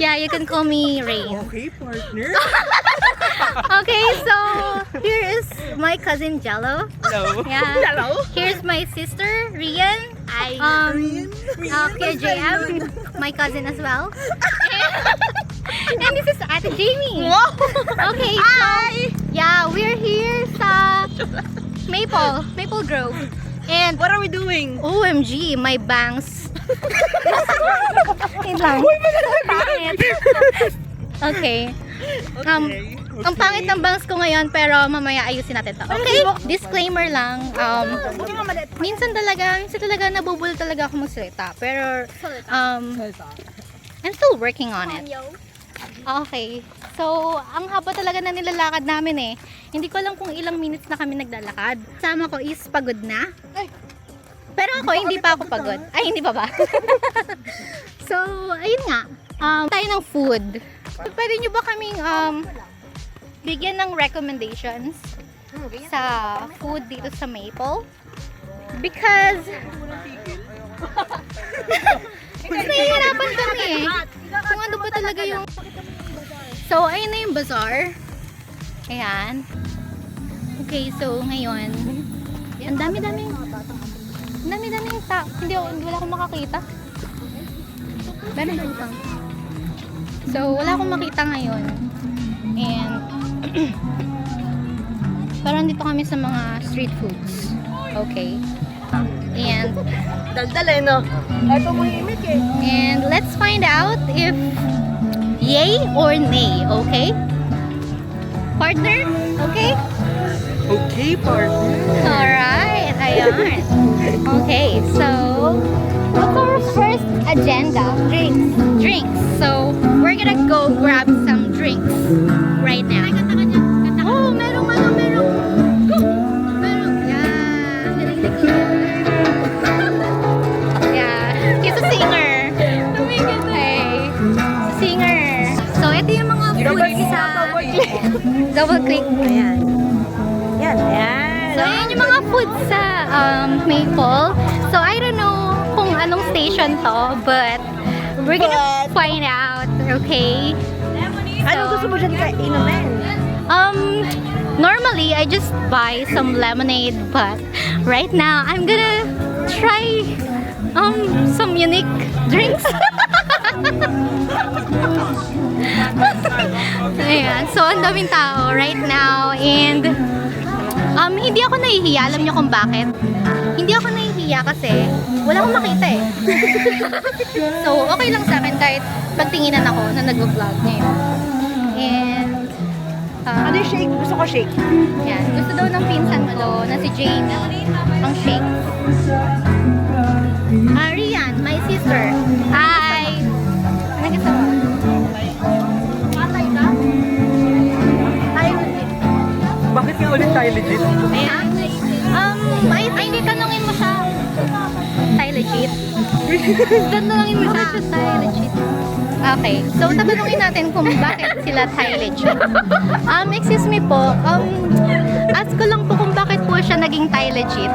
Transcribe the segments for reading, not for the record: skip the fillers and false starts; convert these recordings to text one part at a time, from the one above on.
Yeah, you can call me Rain. Okay, partner. Okay, so here is my cousin Jello. Hello. Yeah. Hello. Here's my sister Rian. Rian. Here JM, my cousin as well. And this is Ate Jamie. Wow. Okay, so yeah, we're here sa Maple Grove. And What are we doing? OMG, my bangs. Wait lang. Okay. Ang pangit ng bangs ko ngayon, pero mamaya ayusin natin to. Okay? Disclaimer lang. Minsan talaga nabubul talaga ako magsalita. Pero, I'm still working on it. Okay. So, ang haba talaga na nilalakad namin eh. Hindi ko alam kung ilang minutes na kami naglalakad. Sama ko is pagod na. Pero ako, hindi pa ako pagod. Ay, hindi pa ba? So, ayun nga. Tayo ng food. Pwede nyo ba kaming bigyan ng recommendations sa food dito sa Maple? Because nahihirapan kami eh. Kung ano ba talaga yung... So, ayun na yung bazaar. Ayan. Okay, so ngayon, ang dami-daming tao. Wala akong makakita. Meron ba ito? So, wala akong makita ngayon. And, parang dito kami sa mga street foods. Okay. And, Daldal eh, no? Ito mo imik eh. and let's find out if yay or nay, okay? Partner? Okay? Okay, partner. Alright, ayan. Okay, so what's our first agenda? Drinks. So we're gonna go grab some drinks right now. Oh, merong. Yeah, narinig ko. Yeah, he's a singer. Hey, singer. So ito yung mga foods sa Double Click. Ayan. Yan. So, ayan yung mga food sa Maple. So, I don't know kung anong station to, but we're gonna find out, okay? Ano gusto mo dyan inumin? Normally, I just buy some lemonade, but right now, I'm gonna try some unique drinks. Ayan, so ang daming tao right now, and hindi ako nahihiya. Alam niyo kung bakit? Hindi ako nahihiya kasi wala akong makita eh. So, okay lang sa akin kahit pagtinginan ako na nag-vlog ngayon. And, Ano yung shake? Gusto ko shake. yan. Gusto daw ng pinsan ko na si Jamie ang shake. Rian, my sister. Hi! Ano gusto mo? Bakit nga ulit tayo legit? Ayan. Ay, hindi, tanongin mo siya. Tayo legit? Tanongin mo siya. Tayo legit. Okay. So, tatanungin natin kung bakit sila tayo legit. Excuse me po. Ask ko lang po kung bakit po siya naging tayo legit.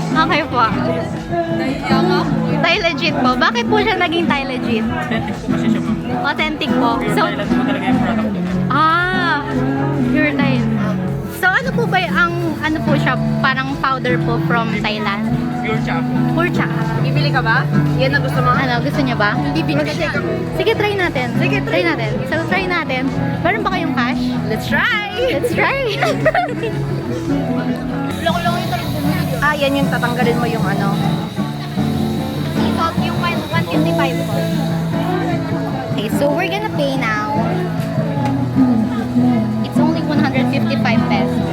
Okay po. Tayo legit po. Bakit po siya naging tayo legit? Authentic po. So, pure Thai. So, ano po ba ano po siya, parang powder po from Thailand? Pure cha. Bibili ka ba? Yan na gusto mo? Ano, gusto niya ba? Bibili ka siya. Sige, try natin. Try natin. So, try natin. Meron ba kayong cash? Let's try! Let's try! Yan yung tatanggalin mo yung ano. Salt yung 155 po. Okay, so we're gonna pay now. It's only 155 pesos.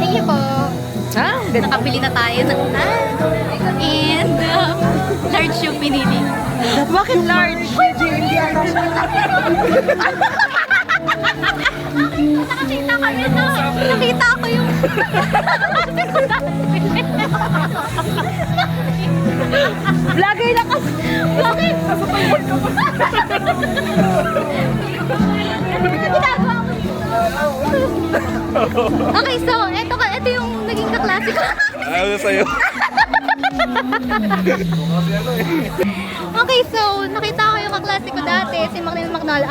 Thank you po. Nakabili na tayo ng and large yung pinili. Bakit large? Hindi ako. Nakakita kami na. Nakita ko yung Vlogger na kasi. bakit? Ginagawa ko dito. Okay, so ito yung naging kaklase ko. Ano sa'yo? Okay, so nakita ko yung kaklase ko dati, si Macnil Macnol.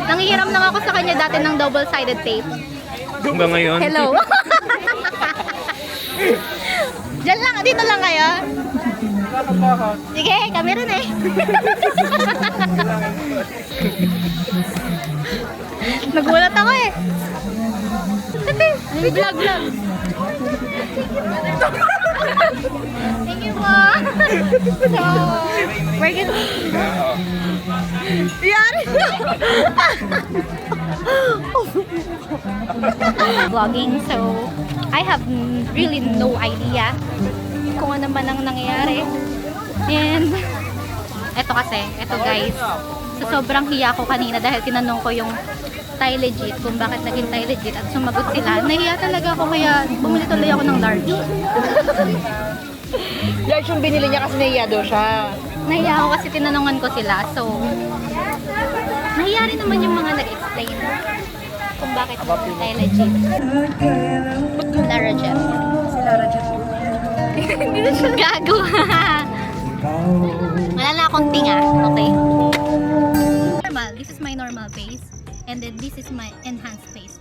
Nanghihiram lang ako sa kanya dati ng double-sided tape. Hanggang ngayon. Hello. Diyan lang, dito lang kayo. Sige, kami rin eh. Nagulat ako eh. Vlog. Thank you po. So, we're gonna... Yan! Vlogging, so I have really no idea kung ano man ang nangyayari. And eto guys, so sobrang hiya ko kanina dahil tinanong ko yung Thai Legit kung bakit naging Thai Legit at sumagot sila. Nahiya talaga ako kaya bumili tuloy ako ng large. Large yung binili niya kasi nahiya daw siya. Nahiya ako kasi tinanongan ko sila. So, nahiya rin naman yung mga nag-explain kung bakit Thai Legit. Lara Jet. Si Lara Jet. Hindi na siya gago. Wala na akong tinga. Okay. Normal. This is my normal face. And then this is my enhanced face.